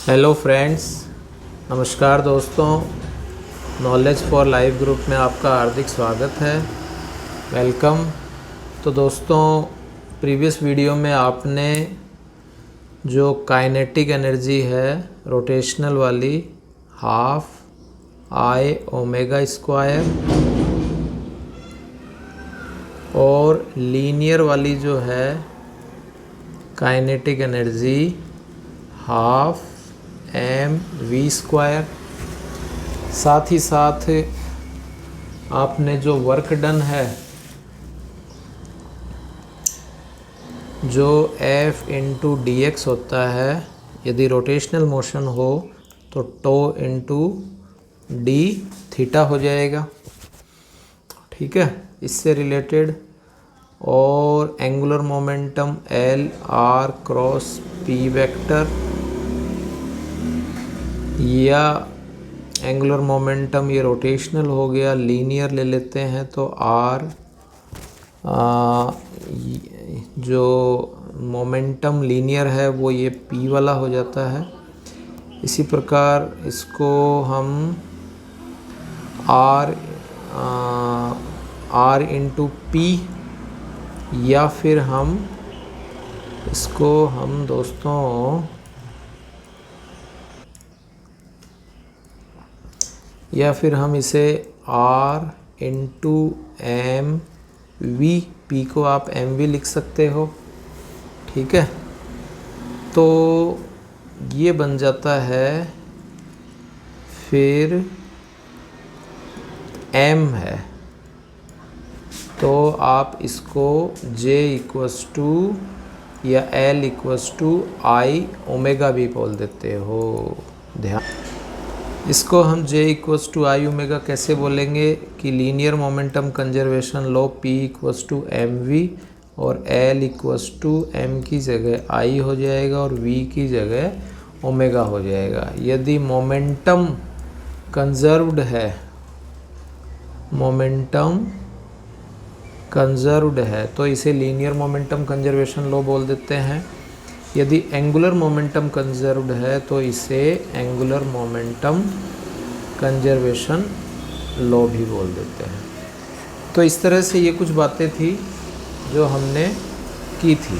Hello friends, नमस्कार दोस्तों। Knowledge for life group में आपका हार्दिक स्वागत है। वेलकम। तो दोस्तों, प्रीवियस वीडियो में आपने जो काइनेटिक एनर्जी है रोटेशनल वाली हाफ आई ओमेगा स्क्वायर और लीनियर वाली जो है kinetic energy half m v square, साथ ही साथ आपने जो वर्क डन है जो F इंटू डी एक्स होता है, यदि रोटेशनल मोशन हो तो टो इंटू डी थीटा हो जाएगा। ठीक है, इससे रिलेटेड। और angular momentum L R cross P vector, या एंगुलर मोमेंटम ये रोटेशनल हो गया, लीनियर ले लेते हैं तो R जो मोमेंटम लीनियर है वो ये P वाला हो जाता है। इसी प्रकार इसको हम R इंटू P, या फिर हम इसको दोस्तों या फिर हम इसे R into m v, p को आप एम वी लिख सकते हो। ठीक है, तो ये बन जाता है, फिर m है तो आप इसको J इक्वस टू या L equals to I omega भी बोल देते हो। ध्यान, इसको हम J equals to I omega कैसे बोलेंगे कि linear momentum conservation law P equals to M V और L इक्वस टू एम की जगह I हो जाएगा और V की जगह ओमेगा हो जाएगा। यदि मोमेंटम कंजर्व्ड है, मोमेंटम कंजर्व्ड है तो इसे लीनियर मोमेंटम कंजर्वेशन लॉ बोल देते हैं। यदि एंगुलर मोमेंटम कंजर्व्ड है तो इसे एंगुलर मोमेंटम कंजर्वेशन लॉ भी बोल देते हैं। तो इस तरह से ये कुछ बातें थी जो हमने की थी।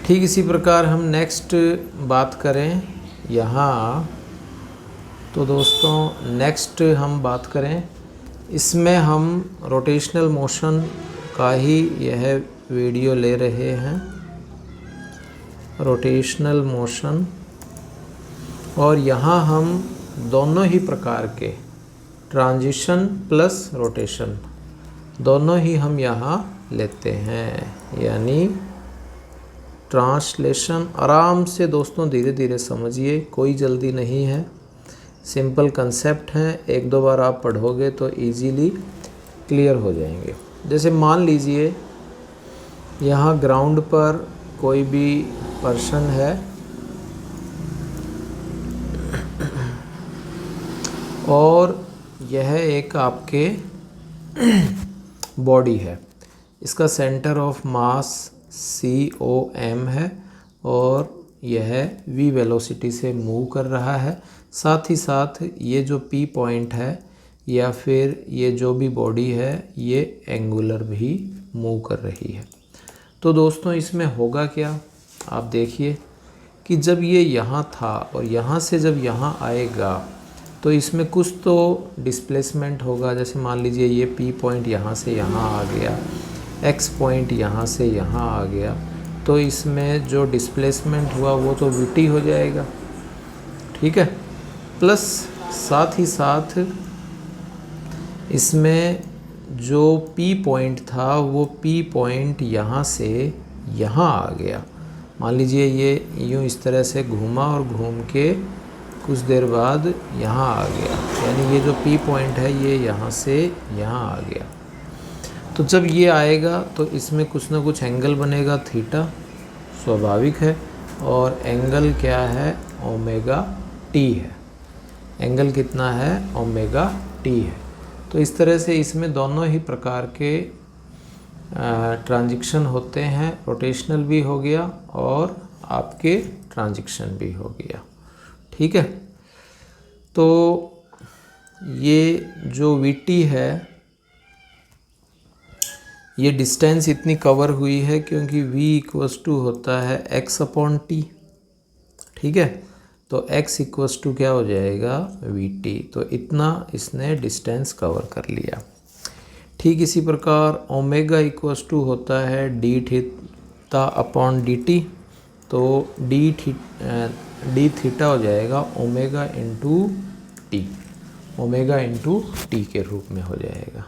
ठीक इसी प्रकार हम नेक्स्ट बात करें यहाँ, तो दोस्तों नेक्स्ट हम बात करें, इसमें हम रोटेशनल मोशन का ही यह वीडियो ले रहे हैं, रोटेशनल मोशन। और यहाँ हम दोनों ही प्रकार के ट्रांजिशन प्लस रोटेशन दोनों ही हम यहाँ लेते हैं, यानी ट्रांसलेशन। आराम से दोस्तों धीरे धीरे समझिए, कोई जल्दी नहीं है, सिंपल कंसेप्ट हैं। एक दो बार आप पढ़ोगे तो इजीली क्लियर हो जाएंगे। जैसे मान लीजिए यहाँ ग्राउंड पर कोई भी पर्सन है और यह एक आपके बॉडी है, इसका सेंटर ऑफ मास COM है और यह v वेलोसिटी से मूव कर रहा है। साथ ही साथ ये जो P पॉइंट है या फिर ये जो भी बॉडी है ये एंगुलर भी मूव कर रही है। तो दोस्तों इसमें होगा क्या, आप देखिए कि जब ये यहाँ था और यहाँ से जब यहाँ आएगा तो इसमें कुछ तो डिस्प्लेसमेंट होगा। जैसे मान लीजिए ये P पॉइंट यहाँ से यहाँ आ गया, X पॉइंट यहाँ से यहाँ आ गया, तो इसमें जो डिस्प्लेसमेंट हुआ वो तो VT हो जाएगा। ठीक है, प्लस साथ ही साथ इसमें जो P पॉइंट था वो P पॉइंट यहाँ से यहाँ आ गया। मान लीजिए ये यूँ इस तरह से घूमा और घूम के कुछ देर बाद यहाँ आ गया, यानी ये जो P पॉइंट है ये यहाँ से यहाँ आ गया। तो जब ये आएगा तो इसमें कुछ ना कुछ एंगल बनेगा, थीटा, स्वाभाविक है। और एंगल क्या है, ओमेगा टी है। एंगल कितना है, ओमेगा टी है। तो इस तरह से इसमें दोनों ही प्रकार के ट्रांजिशन होते हैं, रोटेशनल भी हो गया और आपके ट्रांजिशन भी हो गया। ठीक है, तो ये जो VT है ये डिस्टेंस इतनी कवर हुई है क्योंकि V होता है x/t। ठीक है, तो x क्या हो जाएगा VT, तो इतना इसने डिस्टेंस कवर कर लिया। ठीक इसी प्रकार ओमेगा होता है d/dt, तो d थीटा हो जाएगा ओमेगा इंटू टी के रूप में हो जाएगा।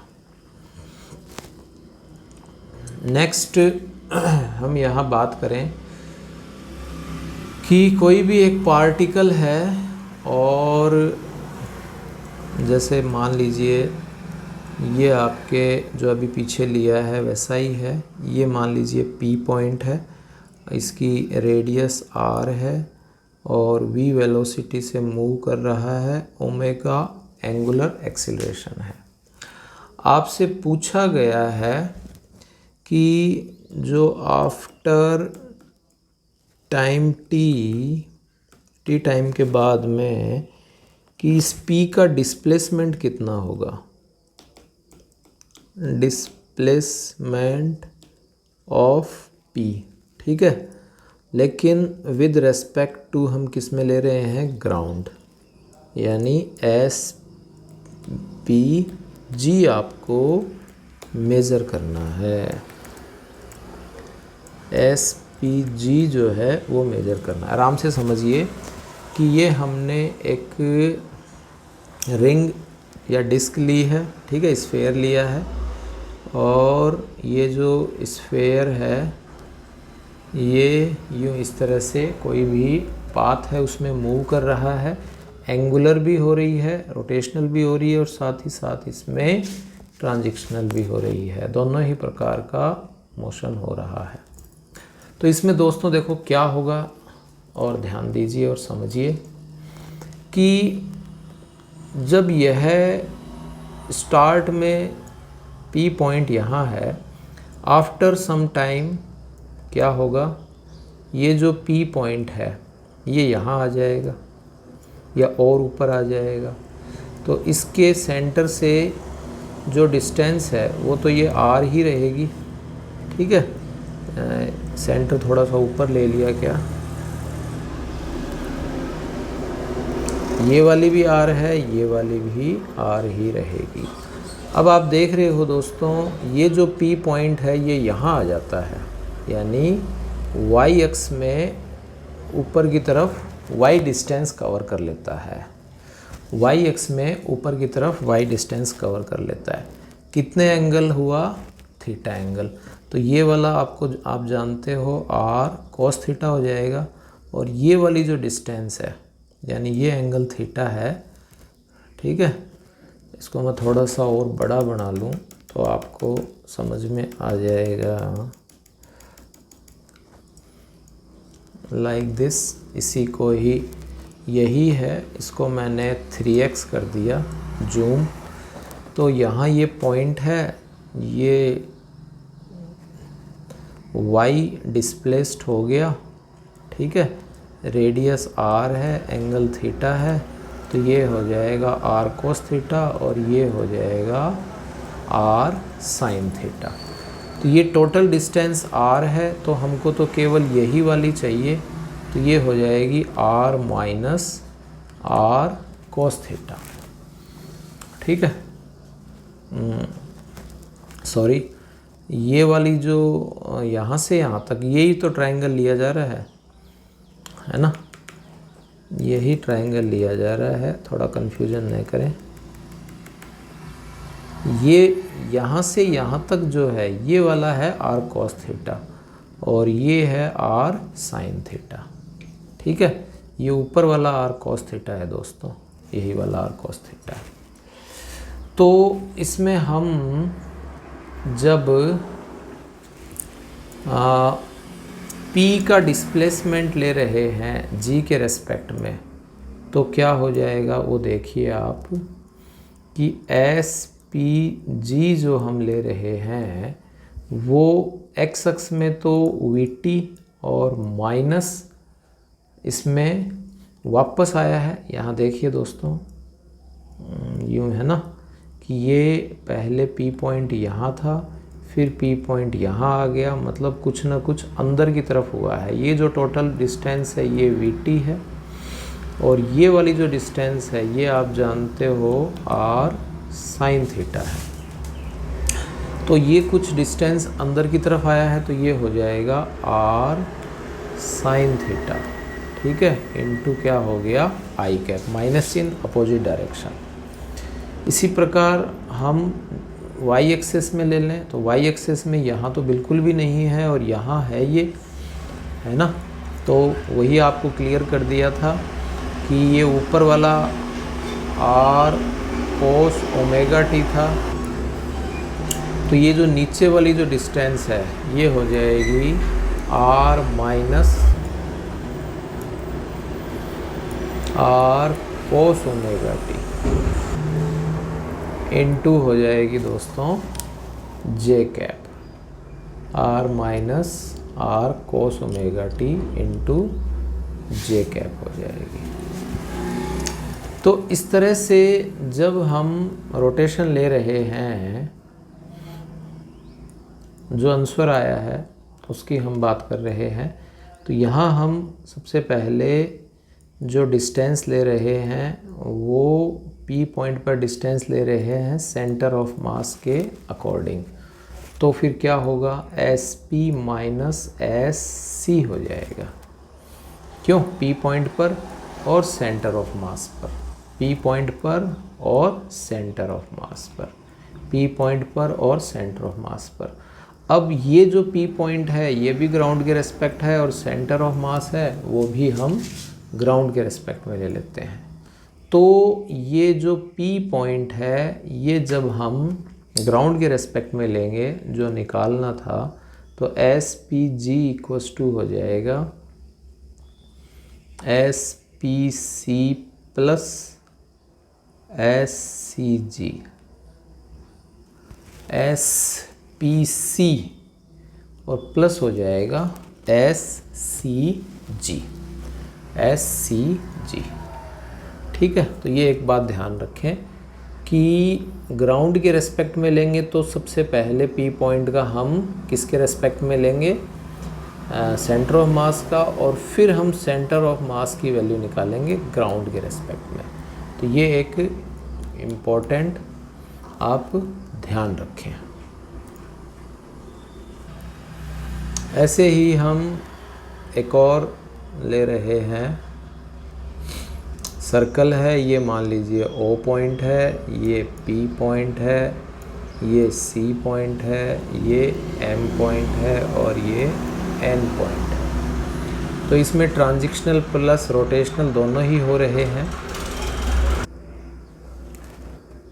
नेक्स्ट हम यहाँ बात करें कि कोई भी एक पार्टिकल है और जैसे मान लीजिए ये आपके जो अभी पीछे लिया है वैसा ही है। ये मान लीजिए P पॉइंट है, इसकी रेडियस R है और V वेलोसिटी से मूव कर रहा है, ओमेगा एंगुलर एक्सीलरेशन है। आपसे पूछा गया है कि जो आफ्टर टाइम t टाइम के बाद में कि इस P का डिस्प्लेसमेंट कितना होगा, डिस्प्लेसमेंट ऑफ P। ठीक है, लेकिन विद रेस्पेक्ट टू हम किस में ले रहे हैं, ग्राउंड, यानी SPG आपको मेज़र करना है। SPG जो है वो मेज़र करना है। आराम से समझिए कि ये हमने एक रिंग या डिस्क ली है। ठीक है, स्फेयर लिया है और ये जो स्फेयर है ये यूँ इस तरह से कोई भी पाथ है उसमें मूव कर रहा है, एंगुलर भी हो रही है, रोटेशनल भी हो रही है और साथ ही साथ इसमें ट्रांजिशनल भी हो रही है। दोनों ही प्रकार का मोशन हो रहा है। तो इसमें दोस्तों देखो क्या होगा, और ध्यान दीजिए और समझिए कि जब यह स्टार्ट में P पॉइंट यहाँ है, आफ्टर सम टाइम क्या होगा, ये जो P पॉइंट है ये यहाँ आ जाएगा या और ऊपर आ जाएगा। तो इसके सेंटर से जो डिस्टेंस है वो तो ये R ही रहेगी। ठीक है, सेंटर थोड़ा सा ऊपर ले लिया क्या, ये वाली भी R है, ये वाली भी R ही रहेगी। अब आप देख रहे हो दोस्तों, ये जो P पॉइंट है ये यहाँ आ जाता है, यानी y अक्ष में ऊपर की तरफ y डिस्टेंस कवर कर लेता है। y अक्ष में ऊपर की तरफ y डिस्टेंस कवर कर लेता है। कितने एंगल हुआ, थीटा एंगल। तो ये वाला आपको आप जानते हो r cos थीटा हो जाएगा, और ये वाली जो डिस्टेंस है यानी ये एंगल थीटा है। ठीक है, इसको मैं थोड़ा सा और बड़ा बना लूँ तो आपको समझ में आ जाएगा, लाइक दिस। इसी को ही यही है, इसको मैंने 3x कर दिया जूम। तो यहाँ ये पॉइंट है, ये y डिस्प्लेस्ड हो गया। ठीक है, रेडियस r है, एंगल थीटा है, तो ये हो जाएगा r cos थीटा और ये हो जाएगा r sin थीटा। तो ये टोटल डिस्टेंस r है, तो हमको तो केवल यही वाली चाहिए, तो ये हो जाएगी r minus r cos theta. ठीक है, सॉरी, ये वाली जो यहाँ से यहाँ तक यही तो ट्रायंगल लिया जा रहा है ना, यही ट्रायंगल लिया जा रहा है, थोड़ा कन्फ्यूजन नहीं करें। ये यहाँ से यहाँ तक जो है ये वाला है r cos थीटा और ये है r sin थीटा। ठीक है, ये ऊपर वाला r cos थीटा है दोस्तों, यही वाला r cos थीटा है। तो इसमें हम जब P का डिस्प्लेसमेंट ले रहे हैं G के रेस्पेक्ट में, तो क्या हो जाएगा वो देखिए आप कि SPG जो हम ले रहे हैं वो x अक्ष में तो VT और माइनस इसमें वापस आया है। यहाँ देखिए दोस्तों, यूँ है ना कि ये पहले P पॉइंट यहाँ था, फिर P पॉइंट यहाँ आ गया, मतलब कुछ ना कुछ अंदर की तरफ हुआ है। ये जो टोटल डिस्टेंस है ये VT है, और ये वाली जो डिस्टेंस है ये आप जानते हो R sin थीटा है। तो ये कुछ डिस्टेंस अंदर की तरफ आया है, तो ये हो जाएगा R sin थीटा, ठीक है, इनटू क्या हो गया I कैप, माइनस चिन्ह, अपोजिट डायरेक्शन। इसी प्रकार हम y एक्सेस में ले लें, तो y एक्सेस में यहाँ तो बिल्कुल भी नहीं है और यहाँ है, ये है ना। तो वही आपको क्लियर कर दिया था कि ये ऊपर वाला R cos ओमेगा t था, तो ये जो नीचे वाली जो डिस्टेंस है ये हो जाएगी R minus R cos omega t into हो जाएगी दोस्तों J cap, R minus R cos omega t into J cap हो जाएगी। तो इस तरह से जब हम रोटेशन ले रहे हैं, जो आंसर आया है उसकी हम बात कर रहे हैं, तो यहाँ हम सबसे पहले जो डिस्टेंस ले रहे हैं वो P पॉइंट पर डिस्टेंस ले रहे हैं सेंटर ऑफ मास के अकॉर्डिंग। तो फिर क्या होगा, SP माइनस SC हो जाएगा। क्यों? P पॉइंट पर और सेंटर ऑफ मास पर, P पॉइंट पर और सेंटर ऑफ मास पर, P पॉइंट पर और सेंटर ऑफ मास पर। अब ये जो P पॉइंट है ये भी ग्राउंड के रेस्पेक्ट है, और सेंटर ऑफ मास है वो भी हम ग्राउंड के रेस्पेक्ट में ले लेते हैं। तो ये जो P पॉइंट है ये जब हम ग्राउंड के रेस्पेक्ट में लेंगे, जो निकालना था, तो SPG इक्वल्स टू हो जाएगा SPC प्लस SCG, SPC और प्लस हो जाएगा SCG, SCG, ठीक है। तो ये एक बात ध्यान रखें कि ग्राउंड के रेस्पेक्ट में लेंगे तो सबसे पहले P पॉइंट का हम किसके रेस्पेक्ट में लेंगे, सेंटर ऑफ मास का, और फिर हम सेंटर ऑफ मास की वैल्यू निकालेंगे ग्राउंड के रेस्पेक्ट में। तो ये एक इम्पोर्टेंट आप ध्यान रखें। ऐसे ही हम एक और ले रहे हैं, सर्कल है, ये मान लीजिए O पॉइंट है, ये P पॉइंट है, ये C पॉइंट है, ये M पॉइंट है और ये N पॉइंट है। तो इसमें ट्रांजिशनल प्लस रोटेशनल दोनों ही हो रहे हैं।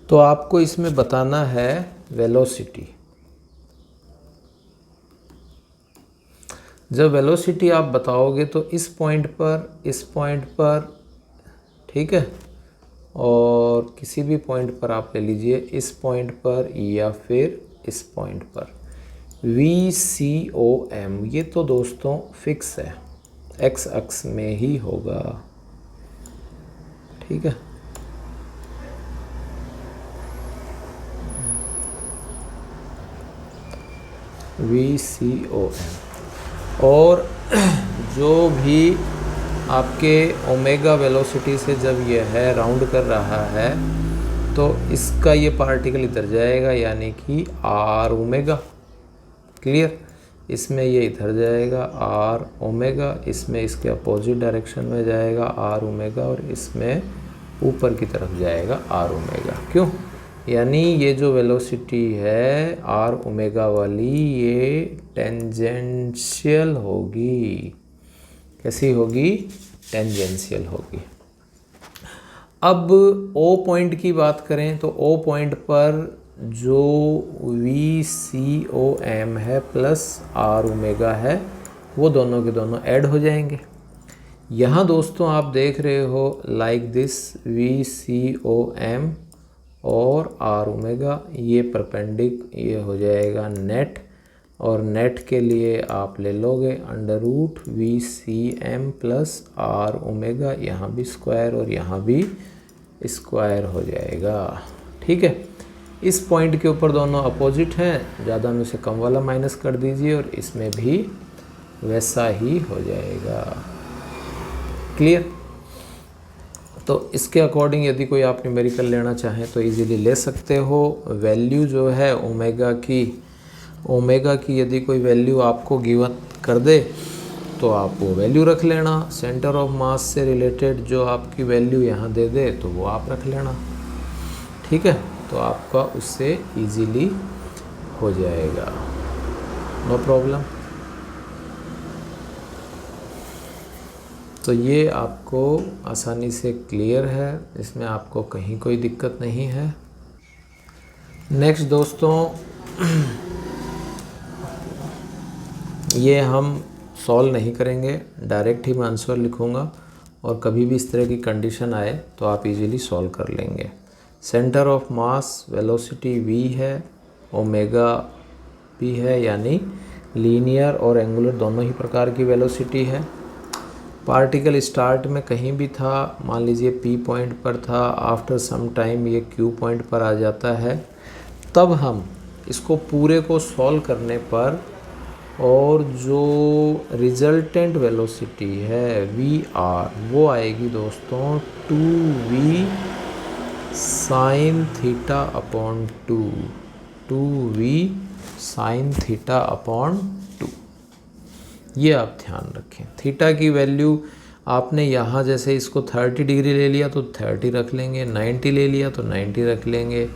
तो आपको इसमें बताना है वेलोसिटी। जब वेलोसिटी आप बताओगे तो इस पॉइंट पर, ठीक है, और किसी भी पॉइंट पर आप ले लीजिए, इस पॉइंट पर या फिर इस पॉइंट पर, VCOM ये तो दोस्तों फिक्स है, एक्स अक्ष में ही होगा, ठीक है। VCOM, और जो भी आपके ओमेगा वेलोसिटी से जब ये है राउंड कर रहा है तो इसका ये पार्टिकल इधर जाएगा, यानी कि R ओमेगा, क्लियर। इसमें ये इधर जाएगा R ओमेगा, इसमें इसके अपोजिट डायरेक्शन में जाएगा R ओमेगा, और इसमें ऊपर की तरफ जाएगा R ओमेगा। क्यों? यानी ये जो वेलोसिटी है R ओमेगा वाली, ये टेंजेंशियल होगी। कैसी होगी? टेंजेंशियल होगी। अब O पॉइंट की बात करें तो O पॉइंट पर जो VCOM है प्लस R ओमेगा है, वो दोनों के दोनों ऐड हो जाएंगे। यहाँ दोस्तों आप देख रहे हो लाइक दिस, VCOM और R ओमेगा, ये परपेंडिक, ये हो जाएगा नेट, और नेट के लिए आप ले लोगे √VCM प्लस R ओमेगा, यहाँ भी स्क्वायर और यहाँ भी स्क्वायर हो जाएगा। ठीक है, इस पॉइंट के ऊपर दोनों अपोजिट हैं, ज़्यादा में से कम वाला माइनस कर दीजिए और इसमें भी वैसा ही हो जाएगा। क्लियर? तो इसके अकॉर्डिंग यदि कोई आप न्यूमेरिकल लेना चाहें तो इजीली ले सकते हो। वैल्यू जो है ओमेगा की यदि कोई वैल्यू आपको गिवन कर दे तो आप वो वैल्यू रख लेना। सेंटर ऑफ मास से रिलेटेड जो आपकी वैल्यू यहाँ दे दे तो वो आप रख लेना। ठीक है, तो आपका उससे इजीली हो जाएगा, नो प्रॉब्लम। तो ये आपको आसानी से क्लियर है, इसमें आपको कहीं कोई दिक्कत नहीं है। नेक्स्ट दोस्तों, ये हम सॉल्व नहीं करेंगे, डायरेक्ट ही मैं आंसर लिखूँगा और कभी भी इस तरह की कंडीशन आए तो आप इजीली सॉल्व कर लेंगे। Centre of mass velocity v है, ओमेगा p है, यानी लीनियर और एंगुलर दोनों ही प्रकार की वेलोसिटी है। पार्टिकल स्टार्ट में कहीं भी था, मान लीजिए p पॉइंट पर था, आफ्टर सम टाइम ये q पॉइंट पर आ जाता है, तब हम इसको पूरे को सॉल्व करने पर और जो रिजल्टेंट वेलोसिटी है vr वो आएगी दोस्तों 2v sine theta upon 2v sine theta upon 2। ये आप ध्यान रखें। थीटा की वैल्यू आपने यहाँ जैसे इसको 30 डिग्री ले लिया तो 30 रख लेंगे, 90 ले लिया तो 90 रख लेंगे,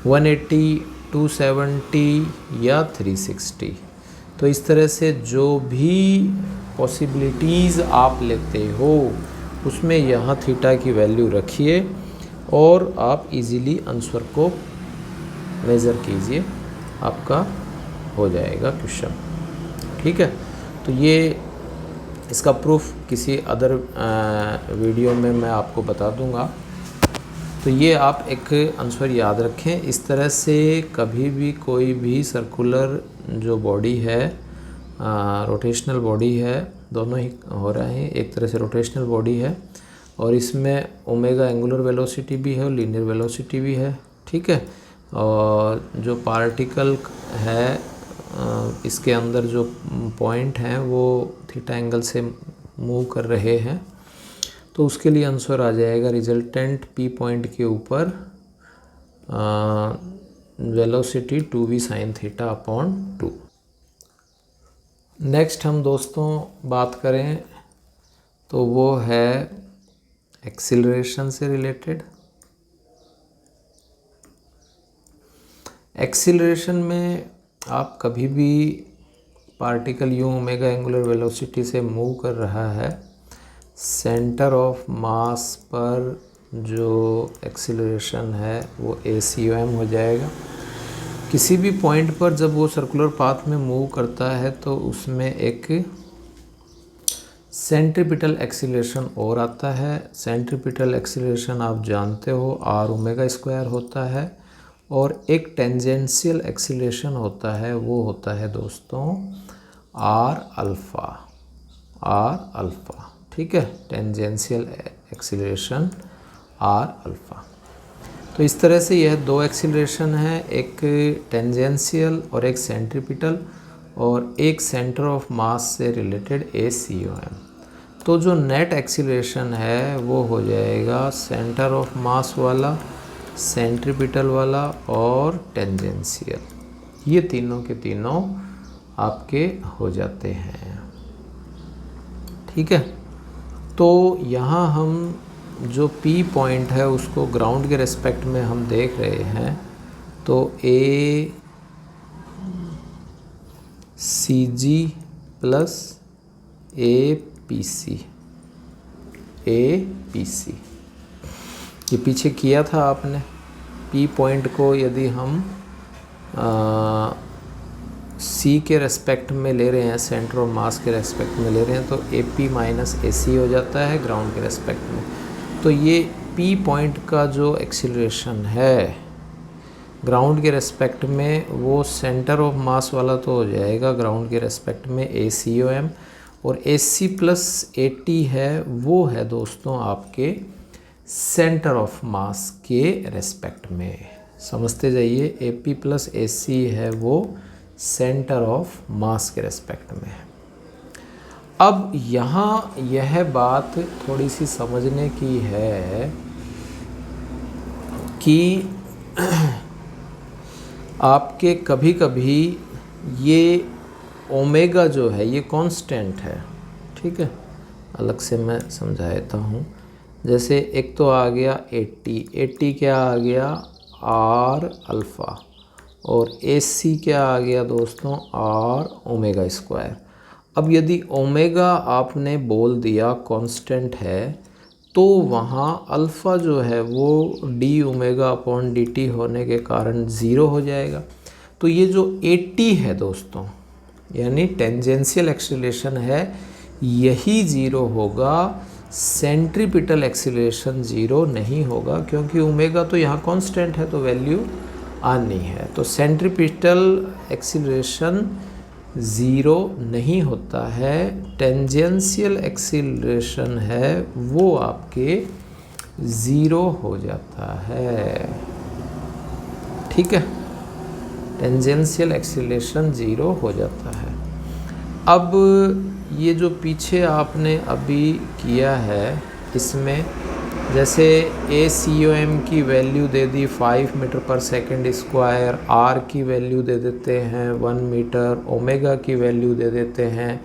180, 270 या 360। तो इस तरह से जो भी पॉसिबिलिटीज़ आप लेते हो उसमें यहाँ थीटा की वैल्यू रखिए और आप इजीली आंसर को मेज़र कीजिए, आपका हो जाएगा क्वेश्चन। ठीक है, तो ये इसका प्रूफ किसी अदर वीडियो में मैं आपको बता दूंगा। तो ये आप एक आंसर याद रखें। इस तरह से कभी भी कोई भी सर्कुलर जो बॉडी है, रोटेशनल बॉडी है, दोनों ही हो रहे हैं, एक तरह से रोटेशनल बॉडी है और इसमें ओमेगा एंगुलर वेलोसिटी भी है और लीनियर वेलोसिटी भी है। ठीक है, और जो पार्टिकल है इसके अंदर जो पॉइंट हैं वो थीटा एंगल से मूव कर रहे हैं, तो उसके लिए आंसर आ जाएगा रिजल्टेंट p पॉइंट के ऊपर velocity 2v sine theta upon 2। Next हम दोस्तों बात करें तो वो है एक्सीलरेशन से रिलेटेड। एक्सीलरेशन में आप कभी भी पार्टिकल यूं ओमेगा एंगुलर वेलोसिटी से मूव कर रहा है, सेंटर ऑफ मास पर जो एक्सीलरेशन है वो ACOM हो जाएगा। किसी भी पॉइंट पर जब वो सर्कुलर पाथ में मूव करता है तो उसमें एक सेंट्रीपिटल एक्सीलरेशन और आता है। सेंट्रीपिटल एक्सीलरेशन आप जानते हो r ओमेगा स्क्वायर होता है और एक टेंजेंशियल एक्सीलरेशन होता है, वो होता है दोस्तों r अल्फ़ा। ठीक है, टेंजेंशियल एक्सीलरेशन r अल्फ़ा। तो इस तरह से यह दो एक्सीलरेशन है, एक टेंजेंशियल और एक सेंट्रीपिटल और एक सेंटर ऑफ मास से रिलेटेड ACOM। तो जो नेट एक्सीलरेशन है वो हो जाएगा सेंटर ऑफ मास वाला, सेंट्रीपिटल वाला और टेंजेंशियल। ये तीनों के तीनों आपके हो जाते हैं। ठीक है, तो यहाँ हम जो P पॉइंट है उसको ग्राउंड के रेस्पेक्ट में हम देख रहे हैं, तो ACG प्लस APC ये पीछे किया था आपने। P पॉइंट को यदि हम C के रेस्पेक्ट में ले रहे हैं, सेंटर ऑफ मास के रेस्पेक्ट में ले रहे हैं, तो AP माइनस AC हो जाता है ग्राउंड के रेस्पेक्ट में। तो ये P पॉइंट का जो एक्सीलरेशन है ग्राउंड के रेस्पेक्ट में वो सेंटर ऑफ मास वाला तो हो जाएगा ग्राउंड के रेस्पेक्ट में ACOM, और AC प्लस AT है वो है दोस्तों आपके सेंटर ऑफ मास के रेस्पेक्ट में। समझते जाइए, AP प्लस AC है वो सेंटर ऑफ मास के रेस्पेक्ट में है। अब यहाँ यह बात थोड़ी सी समझने की है कि आपके कभी कभी ये ओमेगा जो है ये कांस्टेंट है, ठीक है, अलग से मैं समझा देता हूँ। जैसे एक तो आ गया 80 क्या आ गया R अल्फ़ा, और AC क्या आ गया दोस्तों R ओमेगा स्क्वायर। अब यदि ओमेगा आपने बोल दिया कांस्टेंट है तो वहाँ अल्फ़ा जो है वो d ओमेगा अपॉन dt होने के कारण ज़ीरो हो जाएगा। तो ये जो 80 है दोस्तों यानी टेंजेंशियल एक्सीलरेशन है, यही ज़ीरो होगा, सेंट्रीपिटल एक्सीलरेशन ज़ीरो नहीं होगा, क्योंकि ओमेगा तो यहाँ कांस्टेंट है तो वैल्यू आनी है। तो सेंट्रीपिटल एक्सीलरेशन ज़ीरो नहीं होता है, टेंजेंशियल एक्सीलरेशन है वो आपके ज़ीरो हो जाता है, ठीक है, टेंजेंशियल एक्सीलरेशन ज़ीरो हो जाता है। अब ये जो पीछे आपने अभी किया है इसमें जैसे ACOM की वैल्यू दे दी 5 मीटर पर सेकंड स्क्वायर, R की वैल्यू दे देते हैं 1 मीटर, ओमेगा की वैल्यू दे देते हैं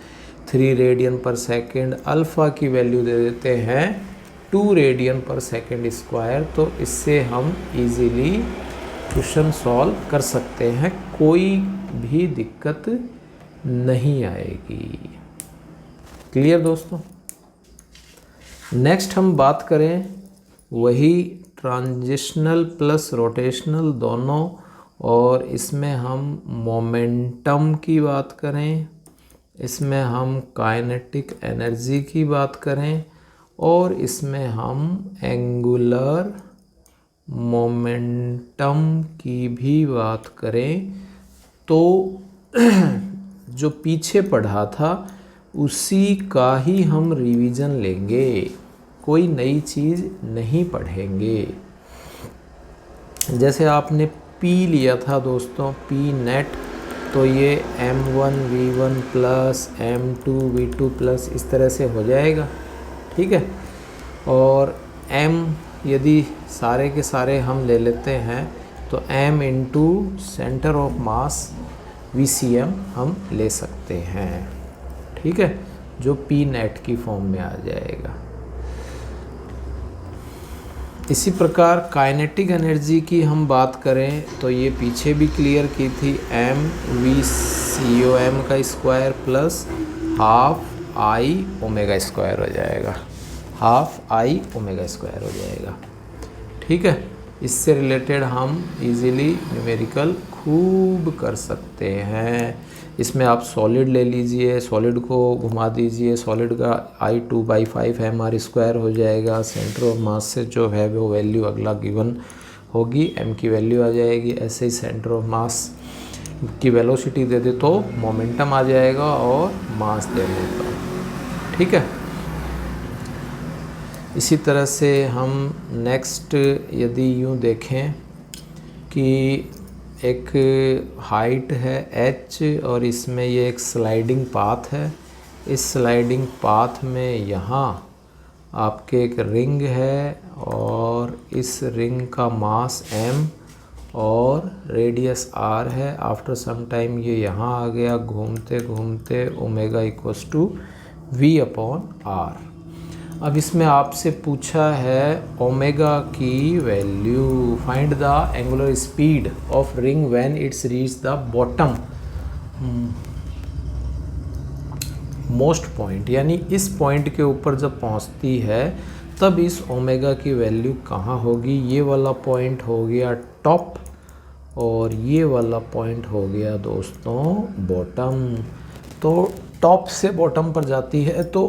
3 रेडियन पर सेकंड, अल्फ़ा की वैल्यू दे देते हैं 2 रेडियन पर सेकंड स्क्वायर। तो इससे हम इजीली क्वेश्चन सॉल्व कर सकते हैं, कोई भी दिक्कत नहीं आएगी। क्लियर दोस्तों? नेक्स्ट हम बात करें वही ट्रांजिशनल प्लस रोटेशनल दोनों, और इसमें हम मोमेंटम की बात करें, इसमें हम काइनेटिक एनर्जी की बात करें, और इसमें हम एंगुलर मोमेंटम की भी बात करें। तो जो पीछे पढ़ा था उसी का ही हम रिवीजन लेंगे, कोई नई चीज़ नहीं पढ़ेंगे। जैसे आपने P लिया था दोस्तों, P नेट, तो ये M1 V1 plus M2 V2 plus इस तरह से हो जाएगा, ठीक है। और M यदि सारे के सारे हम ले लेते हैं तो M into centre of mass VCM हम ले सकते हैं, ठीक है, जो P नेट की फॉर्म में आ जाएगा। इसी प्रकार काइनेटिक एनर्जी की हम बात करें तो ये पीछे भी क्लियर की थी, mVCOM का square plus half I omega square हो जाएगा, हाफ I ओमेगा स्क्वायर हो जाएगा, ठीक है। इससे रिलेटेड हम इजीली न्यूमेरिकल खूब कर सकते हैं। इसमें आप सॉलिड ले लीजिए, सॉलिड को घुमा दीजिए, सॉलिड का I2/5 mr स्क्वायर हो जाएगा, सेंटर ऑफ मास से जो है वो वैल्यू अगला गिवन होगी, m की वैल्यू आ जाएगी। ऐसे ही सेंटर ऑफ मास की वेलोसिटी दे दे तो मोमेंटम आ जाएगा, और मास दे दे तो, ठीक है। इसी तरह से हम नेक्स्ट यदि यूँ देखें कि एक हाइट है h और इसमें ये एक स्लाइडिंग पाथ है, इस स्लाइडिंग पाथ में यहाँ आपके एक रिंग है और इस रिंग का मास m और रेडियस r है। आफ्टर सम टाइम ये यहाँ आ गया, घूमते घूमते ओमेगा इक्वल्स टू v/r। अब इसमें आपसे पूछा है ओमेगा की value, find the angular speed of ring when it's reach the bottom most point, यानी इस पॉइंट के ऊपर जब पहुंचती है तब इस ओमेगा की वैल्यू कहाँ होगी। ये वाला पॉइंट हो गया टॉप और ये वाला पॉइंट हो गया दोस्तों बॉटम। तो टॉप से बॉटम पर जाती है तो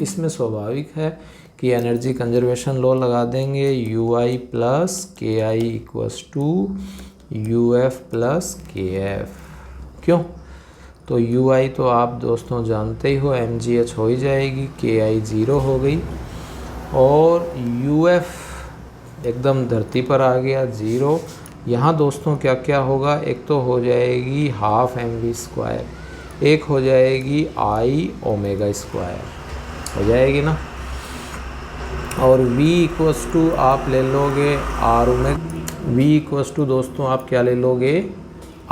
इसमें स्वाभाविक है कि एनर्जी कंजर्वेशन लॉ लगा देंगे, UI plus KI equals to UF plus KF। क्यों? तो UI तो आप दोस्तों जानते ही हो, MGH हो ही जाएगी, KI 0 हो गई, और UF एकदम धरती पर आ गया 0। यहाँ दोस्तों क्या क्या होगा, एक तो हो जाएगी हाफ mv², एक हो जाएगी I ω² हो जाएगी ना, और V इक्वस टू आप ले लोगे R ω। V इक्वस टू दोस्तों आप क्या ले लोगे,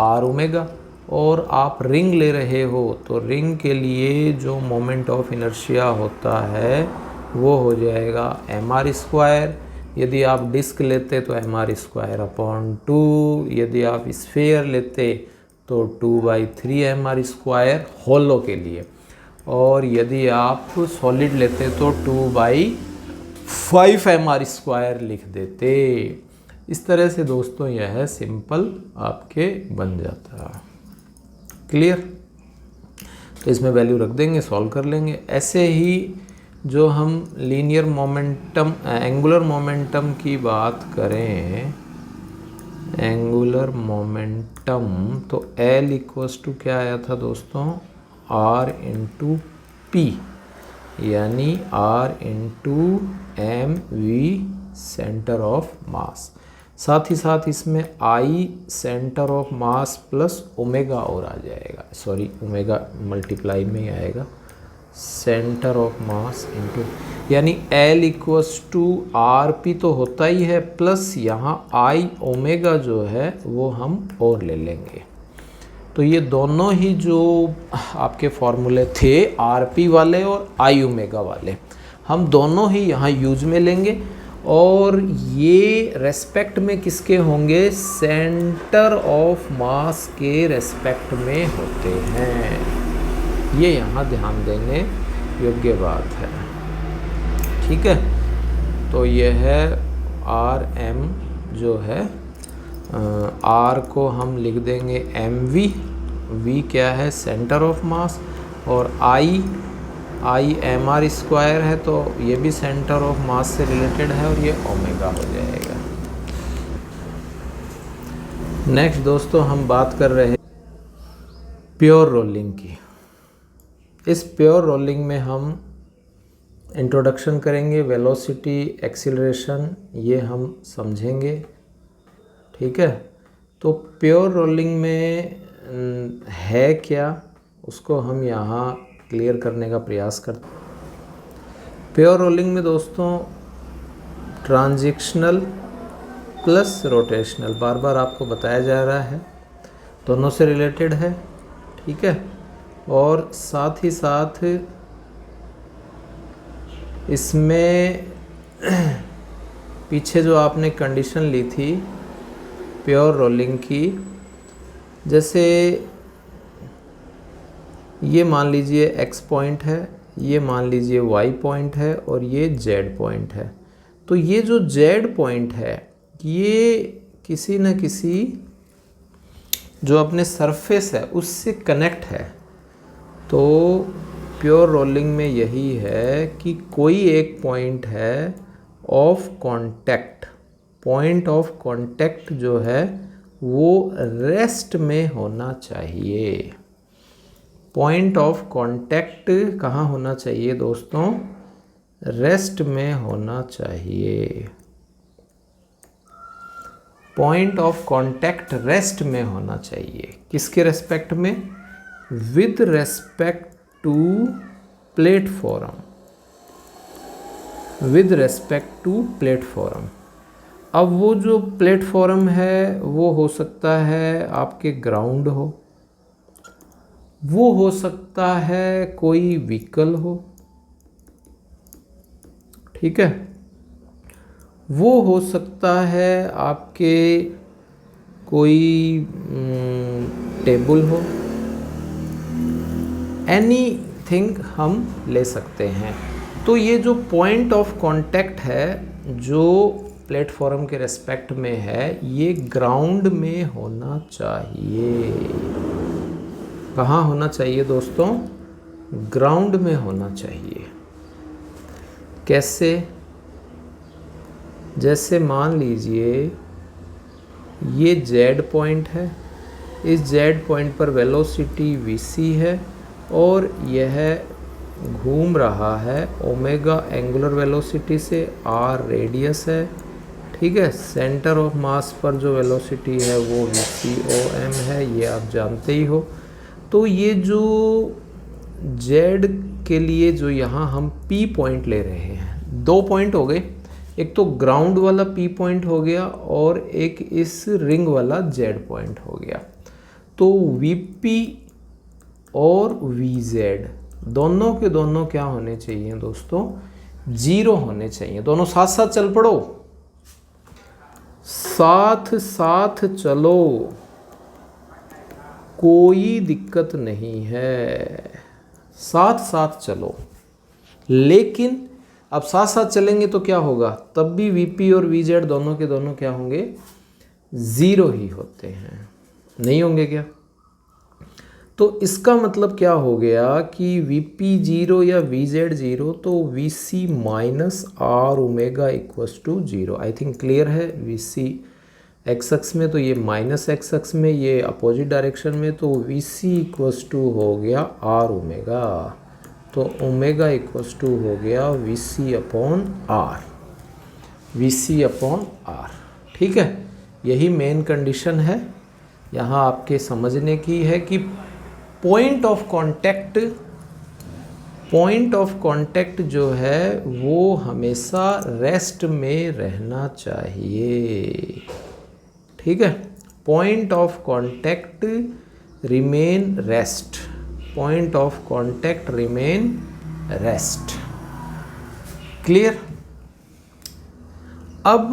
R ω। और आप रिंग ले रहे हो तो रिंग के लिए जो मोमेंट ऑफ इनर्शिया होता है वो हो जाएगा mr²। यदि आप डिस्क लेते तो mr²/2, यदि आप स्फीयर लेते तो 2/3 mr² होलो के लिए, और यदि आप सॉलिड लेते तो 2/5 mr² लिख देते। इस तरह से दोस्तों यह सिंपल आपके बन जाता। क्लियर? तो इसमें वैल्यू रख देंगे, सॉल्व कर लेंगे। ऐसे ही जो हम लीनियर मोमेंटम, एंगुलर मोमेंटम की बात करें, एंगुलर मोमेंटम तो L इक्वल्स टू क्या आया था दोस्तों, R इंटू P, यानी R into mv centre of mass. साथ ही साथ इसमें I centre of mass plus omega और आ जाएगा, सॉरी ओमेगा मल्टीप्लाई में ही आएगा, सेंटर ऑफ मास इंटू, यानी L इक्वल्स टू RP तो होता ही है, प्लस यहाँ I ओमेगा जो है वो हम और ले लेंगे। तो ये दोनों ही जो आपके फॉर्मूले थे RP वाले और I ओमेगा वाले, हम दोनों ही यहाँ यूज में लेंगे, और ये रेस्पेक्ट में किसके होंगे, सेंटर ऑफ मास के रेस्पेक्ट में होते हैं। ये यहाँ ध्यान देने योग्य बात है। ठीक है, तो ये है RM जो है, R को हम लिख देंगे mv, V क्या है सेंटर ऑफ मास, और I mr² है तो ये भी सेंटर ऑफ मास से रिलेटेड है, और ये ओमेगा हो जाएगा। नेक्स्ट दोस्तों हम बात कर रहे हैं प्योर रोलिंग की। इस प्योर रोलिंग में हम इंट्रोडक्शन करेंगे, वेलोसिटी, एक्सीलरेशन ये हम समझेंगे। ठीक है, तो प्योर रोलिंग में है क्या उसको हम यहाँ क्लियर करने का प्रयास करते हैं। प्योर रोलिंग में दोस्तों ट्रांजिशनल प्लस रोटेशनल, बार बार आपको बताया जा रहा है, दोनों से रिलेटेड है। ठीक है, और साथ ही साथ इसमें पीछे जो आपने कंडीशन ली थी प्योर रोलिंग की, जैसे ये मान लीजिए x पॉइंट है, ये मान लीजिए y पॉइंट है, और ये z पॉइंट है। तो ये जो z पॉइंट है ये किसी न किसी जो अपने सरफेस है उससे कनेक्ट है। तो प्योर रोलिंग में यही है कि कोई एक पॉइंट है of contact, point of contact जो है वो रेस्ट में होना चाहिए। पॉइंट ऑफ कांटेक्ट कहाँ होना चाहिए दोस्तों, रेस्ट में होना चाहिए। पॉइंट ऑफ कांटेक्ट रेस्ट में होना चाहिए। किसके रेस्पेक्ट में, with respect to platform, with respect to platform. अब वो जो प्लेटफॉर्म है वो हो सकता है आपके ग्राउंड हो, वो हो सकता है कोई व्हीकल हो, ठीक है, वो हो सकता है आपके कोई टेबल हो, एनीथिंग हम ले सकते हैं। तो ये जो पॉइंट ऑफ कांटेक्ट है जो प्लेटफॉर्म के रेस्पेक्ट में है ये ग्राउंड में होना चाहिए। कहाँ होना चाहिए दोस्तों, ग्राउंड में होना चाहिए। कैसे, जैसे मान लीजिए ये जेड पॉइंट है, इस जेड पॉइंट पर वेलोसिटी vc है और यह घूम रहा है ओमेगा एंगुलर वेलोसिटी से, r रेडियस है, ठीक है। सेंटर ऑफ मास पर जो वेलोसिटी है वो VCOM है, ये आप जानते ही हो। तो ये जो z के लिए जो यहाँ हम P पॉइंट ले रहे हैं, 2 पॉइंट हो गए, एक तो ग्राउंड वाला P पॉइंट हो गया और एक इस रिंग वाला Z पॉइंट हो गया। तो VP और VZ दोनों के दोनों क्या होने चाहिए दोस्तों, 0 होने चाहिए। दोनों साथ साथ चल पड़ो, साथ साथ चलो, कोई दिक्कत नहीं है, साथ साथ चलो। लेकिन अब साथ साथ चलेंगे तो क्या होगा, तब भी VP और VZ दोनों के दोनों क्या होंगे, 0 ही होते हैं, नहीं होंगे क्या। तो इसका मतलब क्या हो गया कि VP 0 या VZ 0, तो VC minus R omega equals to 0। I think clear है। VC एक्स एक्स में, तो ये माइनस एक्स एक्स में, ये अपोजिट डायरेक्शन में, तो VC इक्वस टू हो गया R ओमेगा, तो ओमेगा इक्वस टू हो गया VC upon R, VC upon R, ठीक है। यही मेन कंडीशन है यहाँ आपके समझने की है कि पॉइंट ऑफ कांटेक्ट जो है वो हमेशा रेस्ट में रहना चाहिए, ठीक है। Point of contact remain rest, point of contact remain rest, clear. अब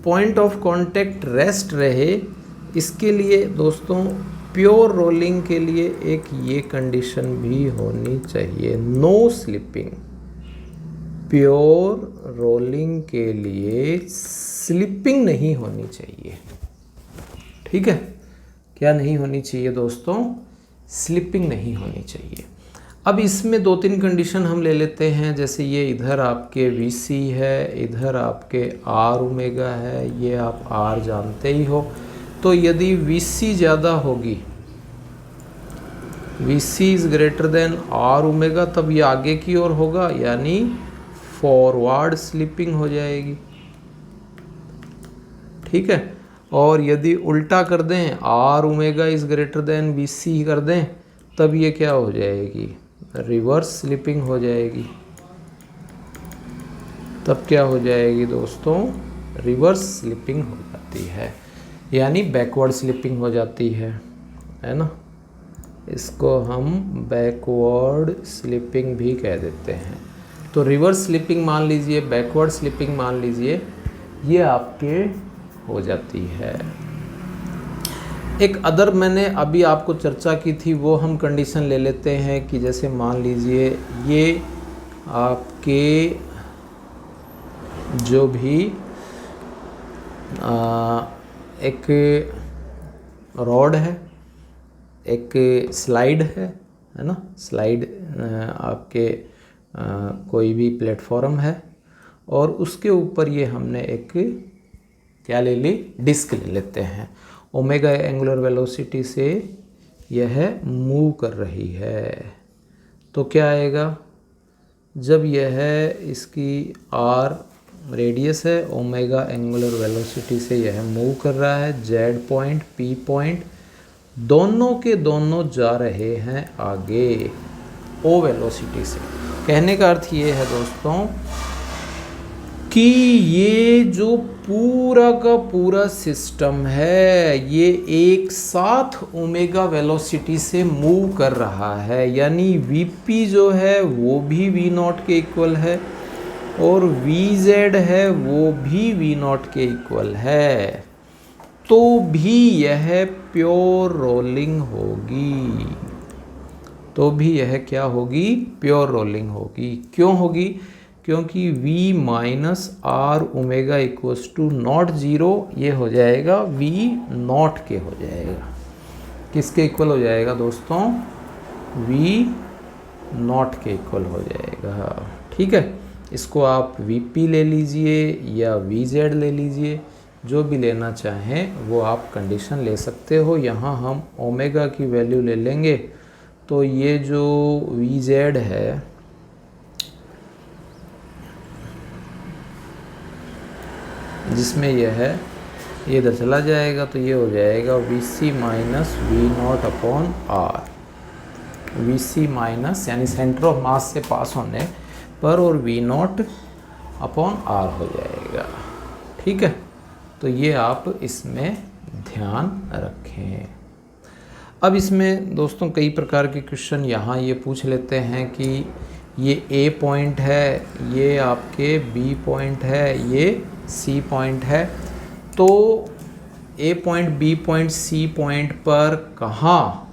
पॉइंट ऑफ कांटेक्ट रेस्ट रहे, इसके लिए दोस्तों प्योर रोलिंग के लिए एक ये कंडीशन भी होनी चाहिए, नो स्लिपिंग। प्योर रोलिंग के लिए स्लिपिंग नहीं होनी चाहिए, ठीक है। क्या नहीं होनी चाहिए दोस्तों, स्लिपिंग नहीं होनी चाहिए। अब इसमें 2-3 कंडीशन हम ले लेते हैं, जैसे ये इधर आपके VC है, इधर आपके R ओमेगा है, ये आप R जानते ही हो। तो यदि VC ज़्यादा होगी, VC is greater than R omega, तब ये आगे की ओर होगा, यानी फॉरवर्ड स्लिपिंग हो जाएगी, ठीक है। और यदि उल्टा कर दें, R omega is greater than VC कर दें, तब ये क्या हो जाएगी, रिवर्स स्लिपिंग हो जाएगी। तब क्या हो जाएगी दोस्तों, रिवर्स स्लिपिंग हो जाती है, यानी बैकवर्ड स्लिपिंग हो जाती है ना। इसको हम बैकवर्ड स्लिपिंग भी कह देते हैं। तो रिवर्स स्लिपिंग मान लीजिए, बैकवर्ड स्लिपिंग मान लीजिए, ये आपके हो जाती है। एक अदर मैंने अभी आपको चर्चा की थी, वो हम कंडीशन ले लेते हैं कि जैसे मान लीजिए ये आपके जो भी एक रॉड है, एक स्लाइड है ना, स्लाइड आपके कोई भी प्लेटफॉर्म है, और उसके ऊपर ये हमने एक क्या ले ली, डिस्क ले लेते हैं। ओमेगा एंगुलर वेलोसिटी से यह मूव कर रही है, तो क्या आएगा, जब यह इसकी R रेडियस है, ओमेगा एंगुलर वेलोसिटी से यह मूव कर रहा है, Z पॉइंट P पॉइंट दोनों के दोनों जा रहे हैं आगे O वेलोसिटी से। कहने का अर्थ ये है दोस्तों कि ये जो पूरा का पूरा सिस्टम है, ये एक साथ ओमेगा वेलोसिटी से मूव कर रहा है, यानी VP जो है वो भी V0 के इक्वल है और VZ है वो भी V0 के इक्वल है, तो भी यह प्योर रोलिंग होगी, तो भी यह क्या होगी, प्योर रोलिंग होगी। क्यों होगी, क्योंकि V minus R omega equals to not 0, ये हो जाएगा V0 के हो जाएगा। किसके इक्वल हो जाएगा दोस्तों, V0 के इक्वल हो जाएगा, ठीक है। इसको आप VP ले लीजिए या VZ ले लीजिए, जो भी लेना चाहें वो आप कंडीशन ले सकते हो। यहाँ हम ओमेगा की वैल्यू ले लेंगे, तो ये जो VZ है जिसमें यह है, ये इधर चला जाएगा तो ये हो जाएगा VC minus V0 upon R। VC minus यानी सेंटर ऑफ मास से पास होने पर, और V0 अपॉन R हो जाएगा। ठीक है, तो ये आप इसमें ध्यान रखें। अब इसमें दोस्तों कई प्रकार के क्वेश्चन यहाँ ये पूछ लेते हैं कि ये A पॉइंट है, ये आपके B पॉइंट है, ये C पॉइंट है, तो A point, B point, C point पर कहाँ,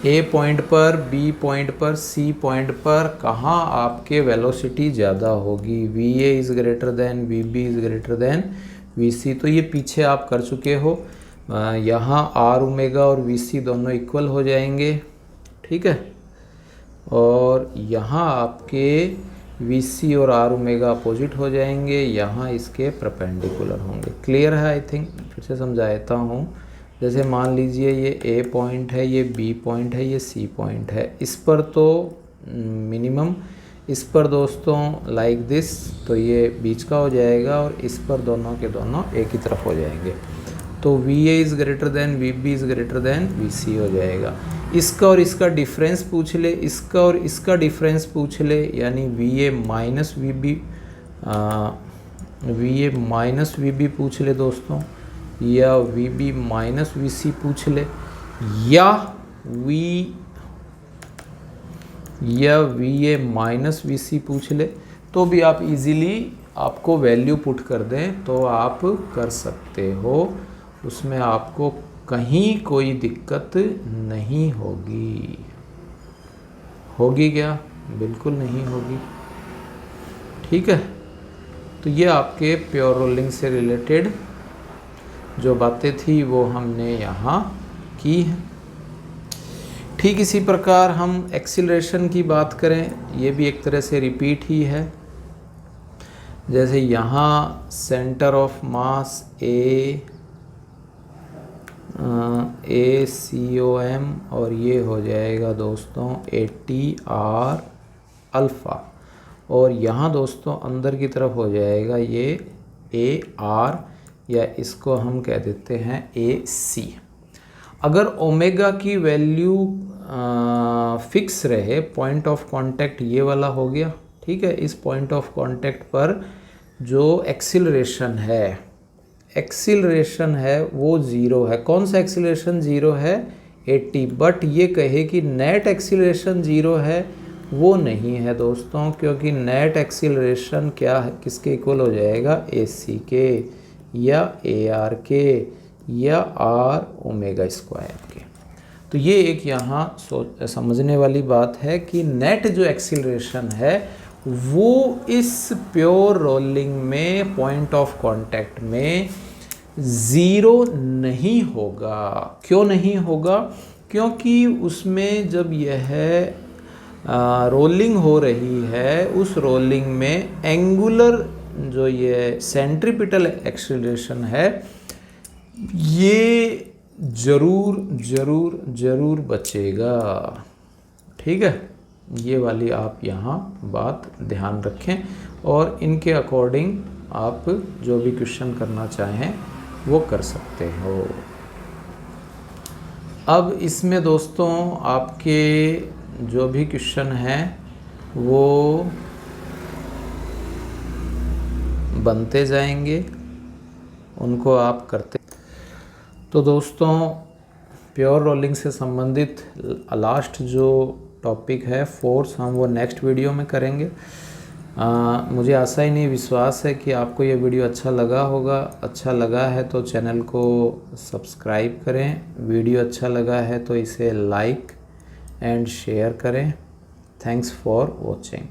A पॉइंट पर, B पॉइंट पर, C पॉइंट पर कहाँ आपके वेलोसिटी ज़्यादा होगी। VA is greater than VB is greater than VC, तो ये पीछे आप कर चुके हो। यहाँ R ओमेगा और VC दोनों इक्वल हो जाएंगे। ठीक है, और यहाँ आपके VC और R ओमेगा अपोजिट हो जाएंगे, यहाँ इसके परपेंडिकुलर होंगे। क्लियर है? आई थिंक फिर से समझाता हूँ। जैसे मान लीजिए ये A पॉइंट है, ये B पॉइंट है, ये C पॉइंट है, इस पर तो मिनिमम, इस पर दोस्तों लाइक दिस, तो ये बीच का हो जाएगा, और इस पर दोनों के दोनों एक ही तरफ हो जाएंगे, तो VA is greater than VB is greater than VC हो जाएगा। इसका और इसका डिफरेंस पूछ ले, इसका और इसका डिफरेंस पूछ ले, यानी VA माइनस VB पूछ ले दोस्तों, या VB माइनस VC पूछ ले, या VA माइनस VC पूछ ले, तो भी आप इजीली आपको वैल्यू पुट कर दें तो आप कर सकते हो, उसमें आपको कहीं कोई दिक्कत नहीं होगी। होगी क्या? बिल्कुल नहीं होगी। ठीक है, तो ये आपके प्योर रोलिंग से रिलेटेड जो बातें थी वो हमने यहाँ की हैं। ठीक इसी प्रकार हम एक्सीलरेशन की बात करें, ये भी एक तरह से रिपीट ही है। जैसे यहाँ सेंटर ऑफ मास ACOM, और ये हो जाएगा दोस्तों 80R अल्फ़ा, और यहाँ दोस्तों अंदर की तरफ हो जाएगा ये AR, या इसको हम कह देते हैं AC। अगर ओमेगा की वैल्यू फिक्स रहे, पॉइंट ऑफ कांटेक्ट ये वाला हो गया। ठीक है, इस पॉइंट ऑफ कांटेक्ट पर जो एक्सीलरेशन है वो ज़ीरो है। कौन सा एक्सीलरेशन ज़ीरो है? 80। बट ये कहे कि नेट एक्सीलरेशन ज़ीरो है, वो नहीं है दोस्तों, क्योंकि नेट एक्सीलरेशन क्या है, किसके इक्वल हो जाएगा? AC के, या AR के, या R ओमेगा स्क्वायर के। तो ये एक यहाँ समझने वाली बात है कि नेट जो एक्सीलरेशन है वो इस प्योर रोलिंग में पॉइंट ऑफ कांटेक्ट में ज़ीरो नहीं होगा। क्यों नहीं होगा? क्योंकि उसमें जब यह रोलिंग हो रही है, उस रोलिंग में एंगुलर जो ये सेंट्रीपिटल एक्सीलरेशन है ये ज़रूर बचेगा। ठीक है, ये वाली आप यहाँ बात ध्यान रखें, और इनके अकॉर्डिंग आप जो भी क्वेश्चन करना चाहें वो कर सकते हो। अब इसमें दोस्तों आपके जो भी क्वेश्चन हैं वो बनते जाएंगे, उनको आप करते। तो दोस्तों प्योर रोलिंग से संबंधित लास्ट जो टॉपिक है फोर्स, हम वो नेक्स्ट वीडियो में करेंगे। मुझे आशा ही नहीं, विश्वास है कि आपको ये वीडियो अच्छा लगा होगा। अच्छा लगा है तो चैनल को सब्सक्राइब करें, वीडियो अच्छा लगा है तो इसे लाइक एंड शेयर करें। Thanks for watching.